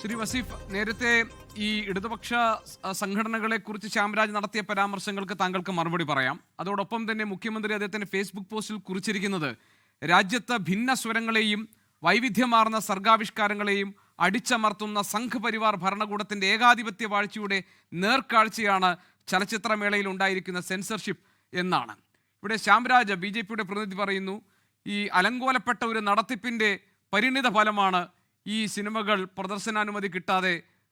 ശ്രീ വസീഫ്, നേരത്തെ ഈ ഇടതുപക്ഷ സംഘടനകളെക്കുറിച്ച് ശ്യാംരാജ് നടത്തിയ പരാമർശങ്ങൾക്ക് താങ്കൾക്ക് മറുപടി പറയാം. അതോടൊപ്പം തന്നെ മുഖ്യമന്ത്രി അദ്ദേഹത്തിന്റെ ഫേസ്ബുക്ക് പോസ്റ്റിൽ കുറിച്ചിരിക്കുന്നത് രാജ്യത്ത് ഭിന്ന സ്വരങ്ങളെയും വൈവിധ്യമാർന്ന സർഗാവിഷ്കാരങ്ങളെയും അടിച്ചമർത്തുന്ന സംഘപരിവാർ ഭരണകൂടത്തിന്റെ ഏകാധിപത്യ വാഴ്ചയുടെ നേർക്കാഴ്ചയാണ് ചലച്ചിത്രമേളയിൽ ഉണ്ടായിരിക്കുന്ന സെൻസർഷിപ്പ് എന്നാണ്. ഇവിടെ ശ്യാംരാജ് BJP പ്രതിനിധി പറയുന്നു, ഈ അലങ്കോലപ്പെട്ട ഒരു നടത്തിപ്പിന്റെ പരിണിത ഫലമാണ് ഈ സിനിമകൾ പ്രദർശനാനുമതി കിട്ടാതെ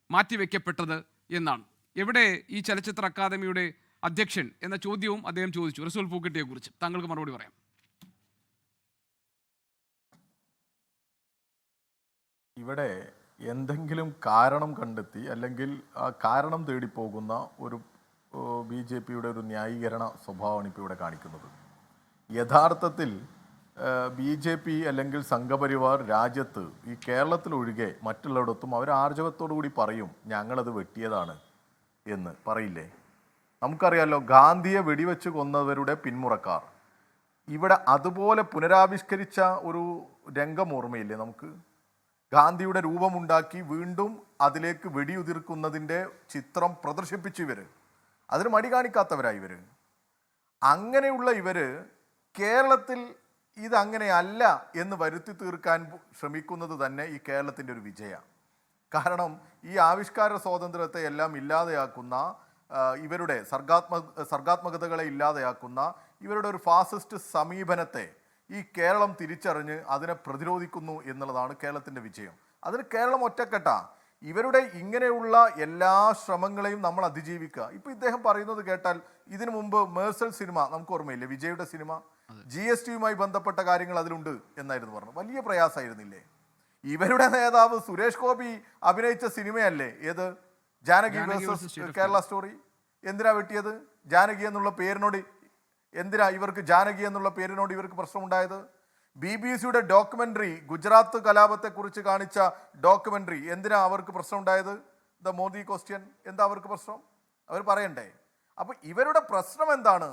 മാറ്റിവെക്കപ്പെട്ടത് എന്നാണ്. എവിടെ ഈ ചലച്ചിത്ര അക്കാദമിയുടെ അധ്യക്ഷൻ എന്ന ചോദ്യവും അദ്ദേഹം ചോദിച്ചു. റസൂൽ പൂക്കട്ടിയെ കുറിച്ച് താങ്കൾക്ക് മറുപടി പറയാം. ഇവിടെ എന്തെങ്കിലും കാരണം കണ്ടെത്തി അല്ലെങ്കിൽ ആ കാരണം തേടിപ്പോകുന്ന ഒരു BJPയുടെ ഒരു ന്യായീകരണ സ്വഭാവമാണ് ഇപ്പോൾ ഇവിടെ കാണിക്കുന്നത്. യഥാർത്ഥത്തിൽ BJP അല്ലെങ്കിൽ സംഘപരിവാർ രാജ്യത്ത് ഈ കേരളത്തിലൊഴികെ മറ്റുള്ളിടത്തും അവർ ആർജവത്തോടു കൂടി പറയും ഞങ്ങളത് വെട്ടിയതാണ് എന്ന് പറയില്ലേ? നമുക്കറിയാമല്ലോ, ഗാന്ധിയെ വെടിവെച്ച് കൊന്നവരുടെ പിന്മുറക്കാർ ഇവിടെ അതുപോലെ പുനരാവിഷ്കരിച്ച ഒരു രംഗം ഓർമ്മയില്ലേ നമുക്ക്? ഗാന്ധിയുടെ രൂപമുണ്ടാക്കി വീണ്ടും അതിലേക്ക് വെടിയുതിർക്കുന്നതിൻ്റെ ചിത്രം പ്രദർശിപ്പിച്ചു ഇവർ. അതിന് മടി കാണിക്കാത്തവരായി ഇവർ. അങ്ങനെയുള്ള ഇവർ കേരളത്തിൽ ഇതങ്ങനെയല്ല എന്ന് വരുത്തി തീർക്കാൻ ശ്രമിക്കുന്നത് തന്നെ ഈ കേരളത്തിൻ്റെ ഒരു വിജയമാണ്. കാരണം ഈ ആവിഷ്കാര സ്വാതന്ത്ര്യത്തെ എല്ലാം ഇല്ലാതെയാക്കുന്ന ഇവരുടെ സർഗാത്മകതകളെ ഇല്ലാതെയാക്കുന്ന ഇവരുടെ ഒരു ഫാസിസ്റ്റ് സമീപനത്തെ ഈ കേരളം തിരിച്ചറിഞ്ഞ് അതിനെ പ്രതിരോധിക്കുന്നു എന്നുള്ളതാണ് കേരളത്തിൻ്റെ വിജയം. അതിന് കേരളം ഒറ്റക്കെട്ടാ. ഇവരുടെ ഇങ്ങനെയുള്ള എല്ലാ ശ്രമങ്ങളെയും നമ്മൾ അതിജീവിക്കുക. ഇപ്പം ഇദ്ദേഹം പറയുന്നത് കേട്ടാൽ, ഇതിനു മുമ്പ് മേഴ്സൽ സിനിമ നമുക്ക് ഓർമ്മയില്ലേ? വിജയുടെ സിനിമ GSTയുമായി ബന്ധപ്പെട്ട കാര്യങ്ങൾ അതിലുണ്ട് എന്നായിരുന്നു പറഞ്ഞത്. വലിയ പ്രയാസമായിരുന്നില്ലേ? ഇവരുടെ നേതാവ് സുരേഷ് ഗോപി അഭിനയിച്ച സിനിമയല്ലേ ഏത്? Janaki versus Kerala story. എന്തിനാ വെട്ടിയത്? ജാനകി എന്നുള്ള പേരിനോട് എന്തിനാ ഇവർക്ക് ജാനകി എന്നുള്ള പേരിനോട് ഇവർക്ക് പ്രശ്നമുണ്ടായത്? BBC ഡോക്യുമെൻ്ററി, ഗുജറാത്ത് കലാപത്തെക്കുറിച്ച് കാണിച്ച ഡോക്യുമെൻ്ററി, എന്തിനാ അവർക്ക് പ്രശ്നമുണ്ടായത്? The Modi question. എന്താ അവർക്ക് പ്രശ്നം? അവർ പറയണ്ടേ? അപ്പോൾ ഇവരുടെ പ്രശ്നം എന്താണ്?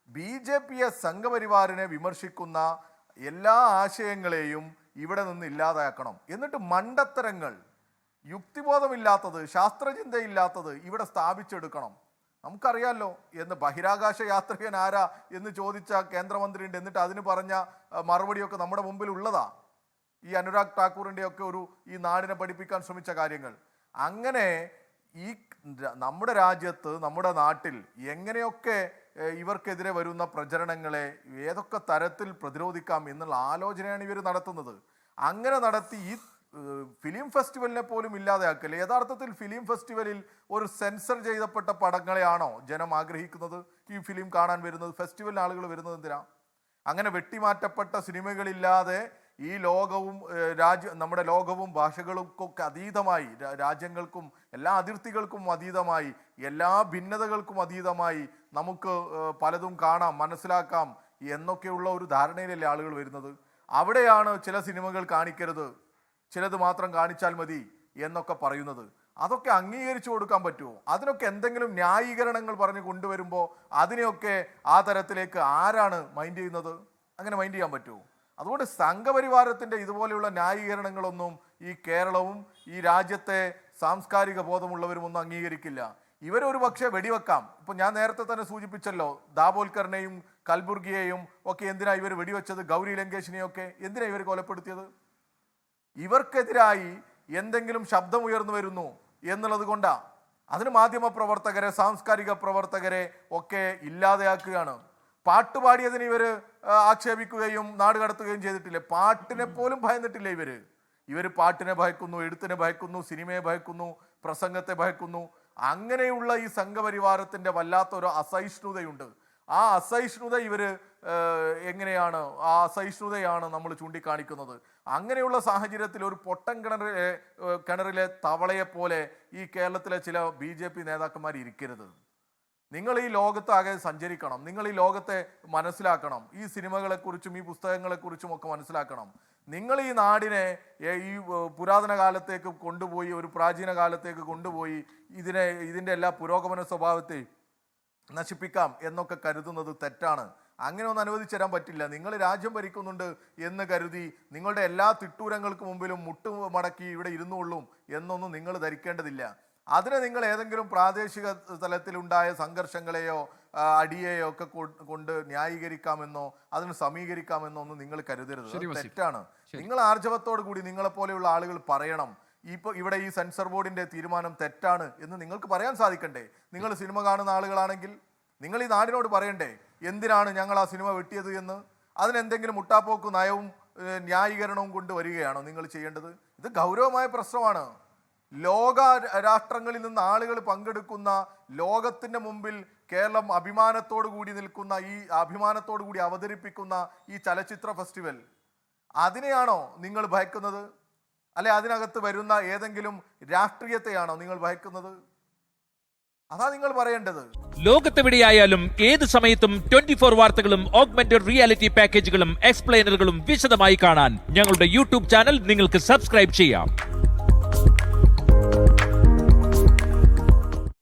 BJPയെ സംഘപരിവാറിനെ വിമർശിക്കുന്ന എല്ലാ ആശയങ്ങളെയും ഇവിടെ നിന്ന് ഇല്ലാതാക്കണം. എന്നിട്ട് മണ്ടത്തരങ്ങൾ, യുക്തിബോധമില്ലാത്തത്, ശാസ്ത്രചിന്തയില്ലാത്തത് ഇവിടെ സ്ഥാപിച്ചെടുക്കണം. നമുക്കറിയാമല്ലോ, എന്ന് ബഹിരാകാശ യാത്രികൻ ആരാ എന്ന് ചോദിച്ച കേന്ദ്രമന്ത്രിയുണ്ട്. എന്നിട്ട് അതിന് പറഞ്ഞ മറുപടിയൊക്കെ നമ്മുടെ മുമ്പിൽ ഉള്ളതാ. ഈ അനുരാഗ് ഠാക്കൂറിൻ്റെയൊക്കെ ഈ നാടിനെ പഠിപ്പിക്കാൻ ശ്രമിച്ച കാര്യങ്ങൾ. അങ്ങനെ ഈ നമ്മുടെ രാജ്യത്ത്, നമ്മുടെ നാട്ടിൽ എങ്ങനെയൊക്കെ ഇവർക്കെതിരെ വരുന്ന പ്രചരണങ്ങളെ ഏതൊക്കെ തരത്തിൽ പ്രതിരോധിക്കാം എന്നുള്ള ആലോചനയാണ് ഇവർ നടത്തുന്നത്. അങ്ങനെ നടത്തി ഈ ഫിലിം ഫെസ്റ്റിവലിനെ പോലും ഇല്ലാതെയാക്കല്ലേ? യഥാർത്ഥത്തിൽ ഫിലിം ഫെസ്റ്റിവലിൽ ഒരു സെൻസർ ചെയ്യപ്പെട്ട പടങ്ങളെയാണോ ജനം ആഗ്രഹിക്കുന്നത്? ഈ ഫിലിം കാണാൻ വരുന്നത്, ഫെസ്റ്റിവലിന് ആളുകൾ വരുന്നത് എന്തിനാ? അങ്ങനെ വെട്ടിമാറ്റപ്പെട്ട സിനിമകളില്ലാതെ ഈ ലോകവും നമ്മുടെ ലോകവും ഭാഷകൾക്കൊക്കെ അതീതമായി, രാജ്യങ്ങൾക്കും എല്ലാ അതിർത്തികൾക്കും അതീതമായി, എല്ലാ ഭിന്നതകൾക്കും അതീതമായി നമുക്ക് പലതും കാണാം, മനസ്സിലാക്കാം എന്നൊക്കെയുള്ള ഒരു ധാരണയിലല്ലേ ആളുകൾ വരുന്നത്. അവിടെയാണ് ചില സിനിമകൾ കാണിക്കരുത്, ചിലത് മാത്രം കാണിച്ചാൽ മതി എന്നൊക്കെ പറയുന്നത്. അതൊക്കെ അംഗീകരിച്ചു കൊടുക്കാൻ പറ്റുമോ? അതിനൊക്കെ എന്തെങ്കിലും ന്യായീകരണങ്ങൾ പറഞ്ഞ് കൊണ്ടുവരുമ്പോൾ അതിനെയൊക്കെ ആ തരത്തിലേക്ക് ആരാണ് മൈൻഡ് ചെയ്യുന്നത്? അങ്ങനെ മൈൻഡ് ചെയ്യാൻ പറ്റുമോ? അതുകൊണ്ട് സംഘപരിവാരത്തിൻ്റെ ഇതുപോലെയുള്ള ന്യായീകരണങ്ങളൊന്നും ഈ കേരളവും ഈ രാജ്യത്തെ സാംസ്കാരിക ബോധമുള്ളവരും ഒന്നും അംഗീകരിക്കില്ല. ഇവരൊരു പക്ഷേ വെടിവെക്കാം. ഇപ്പം ഞാൻ നേരത്തെ തന്നെ സൂചിപ്പിച്ചല്ലോ, ദാബോൽക്കറിനെയും കൽബുർഗിയെയും ഒക്കെ എന്തിനാ ഇവർ വെടിവെച്ചത്? ഗൗരി ലങ്കേഷിനെയൊക്കെ എന്തിനാ ഇവർ കൊലപ്പെടുത്തിയത്? ഇവർക്കെതിരായി എന്തെങ്കിലും ശബ്ദമുയർന്നു വരുന്നു എന്നുള്ളത് കൊണ്ടാ. അതിന് മാധ്യമ പ്രവർത്തകരെ, സാംസ്കാരിക പ്രവർത്തകരെ ഒക്കെ ഇല്ലാതെയാക്കുകയാണ്. പാട്ടുപാടിയതിന് ഇവർ ആക്ഷേപിക്കുകയും നാട് കടത്തുകയും ചെയ്തിട്ടില്ലേ? പാട്ടിനെ പോലും ഭയന്നിട്ടില്ലേ ഇവർ പാട്ടിനെ ഭയക്കുന്നു, എഴുത്തിനെ ഭയക്കുന്നു, സിനിമയെ ഭയക്കുന്നു, പ്രസംഗത്തെ ഭയക്കുന്നു. അങ്ങനെയുള്ള ഈ സംഘപരിവാരത്തിൻ്റെ വല്ലാത്തൊരു അസഹിഷ്ണുതയുണ്ട്. ആ അസഹിഷ്ണുത എങ്ങനെയാണ്? ആ അസഹിഷ്ണുതയാണ് നമ്മൾ ചൂണ്ടിക്കാണിക്കുന്നത്. അങ്ങനെയുള്ള സാഹചര്യത്തിൽ ഒരു പൊട്ടൻ കിണറിലെ തവളയെപ്പോലെ ഈ കേരളത്തിലെ ചില BJP നേതാക്കന്മാർ ഇരിക്കരുത്. നിങ്ങൾ ഈ ലോകത്താകെ സഞ്ചരിക്കണം, നിങ്ങൾ ഈ ലോകത്തെ മനസ്സിലാക്കണം, ഈ സിനിമകളെക്കുറിച്ചും ഈ പുസ്തകങ്ങളെക്കുറിച്ചും ഒക്കെ മനസ്സിലാക്കണം. നിങ്ങൾ ഈ നാടിനെ ഈ പുരാതന കാലത്തേക്ക് കൊണ്ടുപോയി, ഒരു പ്രാചീന കാലത്തേക്ക് കൊണ്ടുപോയി ഇതിൻ്റെ എല്ലാ പുരോഗമന സ്വഭാവത്തെ നശിപ്പിക്കാം എന്നൊക്കെ കരുതുന്നത് തെറ്റാണ്. അങ്ങനെ ഒന്നും അനുവദിച്ചു തരാൻ പറ്റില്ല. നിങ്ങൾ രാജ്യം ഭരിക്കുന്നുണ്ട് എന്ന് കരുതി നിങ്ങളുടെ എല്ലാ തിട്ടൂരങ്ങൾക്ക് മുമ്പിലും മുട്ടുമടക്കി ഇവിടെ ഇരുന്നുകൊള്ളും എന്നൊന്നും നിങ്ങൾ ധരിക്കേണ്ടതില്ല. അതിനെ നിങ്ങൾ ഏതെങ്കിലും പ്രാദേശിക തലത്തിലുണ്ടായ സംഘർഷങ്ങളെയോ അടിയെയോ ഒക്കെ കൊണ്ട് ന്യായീകരിക്കാമെന്നോ അതിന് സമീകരിക്കാമെന്നോ ഒന്നും നിങ്ങൾ കരുതരുത്. തെറ്റാണ്. നിങ്ങൾ ആർജവത്തോടു കൂടി നിങ്ങളെപ്പോലെയുള്ള ആളുകൾ പറയണം, ഇവിടെ ഈ സെൻസർ ബോർഡിന്റെ തീരുമാനം തെറ്റാണ് എന്ന് നിങ്ങൾക്ക് പറയാൻ സാധിക്കണ്ടേ? നിങ്ങൾ സിനിമ കാണുന്ന ആളുകളാണെങ്കിൽ നിങ്ങൾ ഈ നാടിനോട് പറയണ്ടേ എന്തിനാണ് ഞങ്ങൾ ആ സിനിമ വെട്ടിയത് എന്ന്? അതിനെന്തെങ്കിലും മുട്ടാപ്പോക്ക് നയവും ന്യായീകരണവും കൊണ്ട് വരികയാണോ നിങ്ങൾ ചെയ്യേണ്ടത്? ഇത് ഗൗരവമായ പ്രശ്നമാണ്. ലോക രാഷ്ട്രങ്ങളിൽ നിന്ന് ആളുകൾ പങ്കെടുക്കുന്ന, ലോകത്തിന്റെ മുമ്പിൽ കേരളം അഭിമാനത്തോടു കൂടി നിൽക്കുന്ന, ഈ അഭിമാനത്തോടു കൂടി അവതരിപ്പിക്കുന്ന ഈ ചലച്ചിത്ര ഫെസ്റ്റിവൽ, അതിനെയാണോ നിങ്ങൾ ഭയക്കുന്നത്? അല്ലെ അതിനകത്ത് വരുന്ന ഏതെങ്കിലും രാഷ്ട്രീയത്തെയാണോ നിങ്ങൾ ഭയക്കുന്നത്? അതാ നിങ്ങൾ പറയേണ്ടത്. ലോകത്തെവിടെയായാലും ഏത് സമയത്തും 24 വാർത്തകളും ഓഗ്മെന്റഡ് റിയാലിറ്റി പാക്കേജുകളും എക്സ്പ്ലെയിനറുകളും വിശദമായി കാണാൻ ഞങ്ങളുടെ യൂട്യൂബ് ചാനൽ നിങ്ങൾക്ക് സബ്സ്ക്രൈബ് ചെയ്യാം.